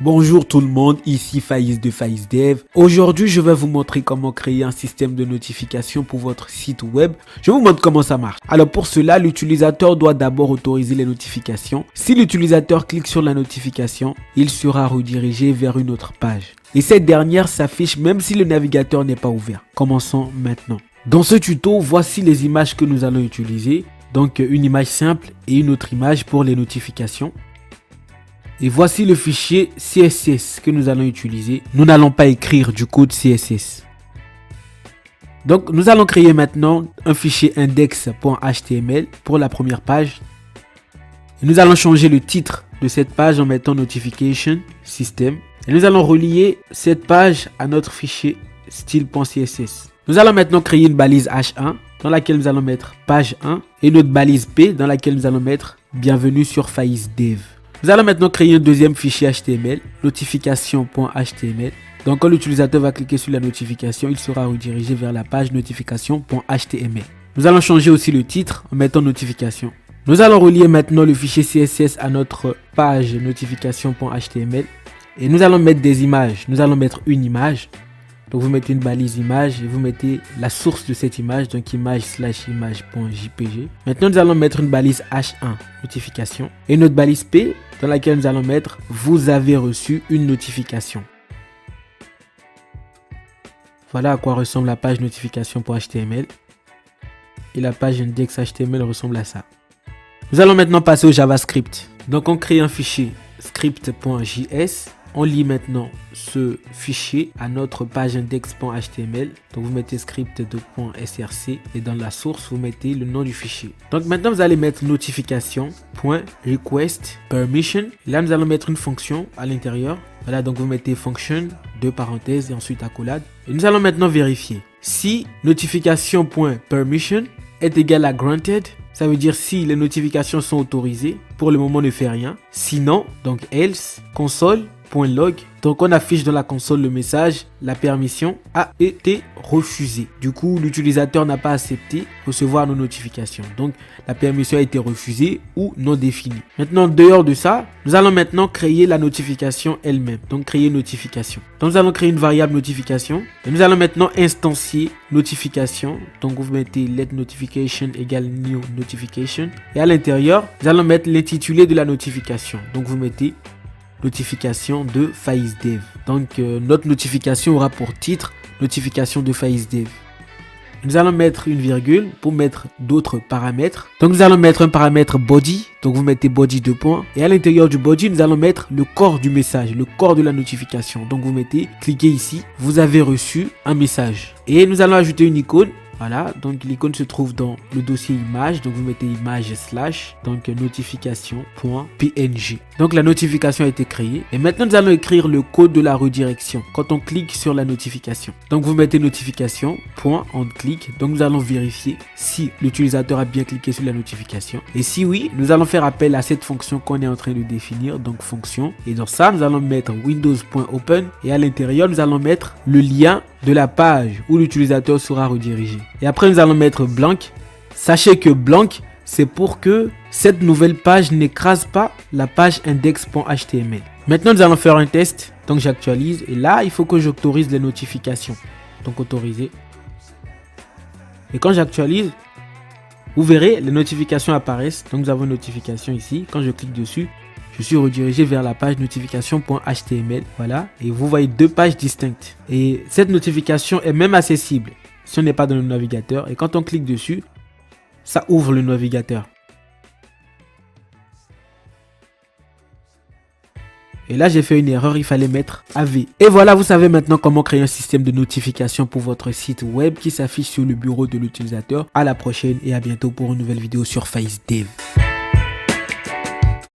Bonjour tout le monde, ici Faiz de Faiz Dev. Aujourd'hui, je vais vous montrer comment créer un système de notification pour votre site web. Je vous montre comment ça marche. Alors pour cela, l'utilisateur doit d'abord autoriser les notifications. Si l'utilisateur clique sur la notification, il sera redirigé vers une autre page. Et cette dernière s'affiche même si le navigateur n'est pas ouvert. Commençons maintenant. Dans ce tuto, voici les images que nous allons utiliser. Donc une image simple et une autre image pour les notifications. Et voici le fichier CSS que nous allons utiliser. Nous n'allons pas écrire du code CSS. Donc nous allons créer maintenant un fichier index.html pour la première page. Et nous allons changer le titre de cette page en mettant notification system. Et nous allons relier cette page à notre fichier style.css. Nous allons maintenant créer une balise H1 dans laquelle nous allons mettre page 1 et notre balise P dans laquelle nous allons mettre bienvenue sur Faiz Dev. Nous allons maintenant créer un deuxième fichier HTML, notification.html. Donc quand l'utilisateur va cliquer sur la notification, il sera redirigé vers la page notification.html. Nous allons changer aussi le titre en mettant notification. Nous allons relier maintenant le fichier CSS à notre page notification.html. Et nous allons mettre des images. Nous allons mettre une image. Donc vous mettez une balise image et vous mettez la source de cette image, donc image/image.jpg. Maintenant nous allons mettre une balise H1 notification et notre balise P dans laquelle nous allons mettre vous avez reçu une notification. Voilà à quoi ressemble la page notification.html et la page index.html ressemble à ça. Nous allons maintenant passer au JavaScript. Donc on crée un fichier script.js. On lit maintenant ce fichier à notre page index.html. Donc vous mettez script.src et dans la source vous mettez le nom du fichier. Donc maintenant vous allez mettre notification.request_permission. Là nous allons mettre une fonction à l'intérieur. Voilà, donc vous mettez function, deux parenthèses et ensuite accolade. Et nous allons maintenant vérifier si notification.permission est égal à granted. Ça veut dire si les notifications sont autorisées. Pour le moment, on ne fait rien. Sinon, donc else console.log. Donc on affiche dans la console le message la permission a été refusée. Du coup, l'utilisateur n'a pas accepté recevoir nos notifications. Donc la permission a été refusée ou non définie. Maintenant, dehors de ça, nous allons maintenant créer la notification elle-même. Donc créer une notification. Donc nous allons créer une variable notification. Et nous allons maintenant instancier notification. Donc vous mettez let notification égale new notification. Et à l'intérieur, nous allons mettre l'intitulé de la notification. Donc vous mettez notification de Faiz Dev. Donc notre notification aura pour titre notification de Faiz Dev. Nous allons mettre une virgule pour mettre d'autres paramètres. Donc nous allons mettre un paramètre body. Donc vous mettez body 2 points. Et à l'intérieur du body, nous allons mettre le corps du message, le corps de la notification. Donc vous mettez, cliquez ici, vous avez reçu un message. Et nous allons ajouter une icône. Voilà, donc l'icône se trouve dans le dossier image, donc vous mettez image / donc notification.png. Donc la notification a été créée et maintenant nous allons écrire le code de la redirection quand on clique sur la notification. Donc vous mettez notification, point, on clique, donc nous allons vérifier si l'utilisateur a bien cliqué sur la notification et si oui, nous allons faire appel à cette fonction qu'on est en train de définir, donc fonction, et dans ça nous allons mettre windows.open et à l'intérieur nous allons mettre le lien de la page où l'utilisateur sera redirigé. Et après nous allons mettre blank. Sachez que blank c'est pour que cette nouvelle page n'écrase pas la page index.html. Maintenant nous allons faire un test. Donc j'actualise et là il faut que j'autorise les notifications. Donc autoriser. Et quand j'actualise, vous verrez les notifications apparaissent. Donc nous avons une notification ici. Quand je clique dessus, je suis redirigé vers la page notification.html. Voilà. Et vous voyez deux pages distinctes. Et cette notification est même accessible si on n'est pas dans le navigateur. Et quand on clique dessus, ça ouvre le navigateur. Et là, j'ai fait une erreur. Il fallait mettre AV. Et voilà, vous savez maintenant comment créer un système de notification pour votre site web qui s'affiche sur le bureau de l'utilisateur. À la prochaine et à bientôt pour une nouvelle vidéo sur Faiz Dev.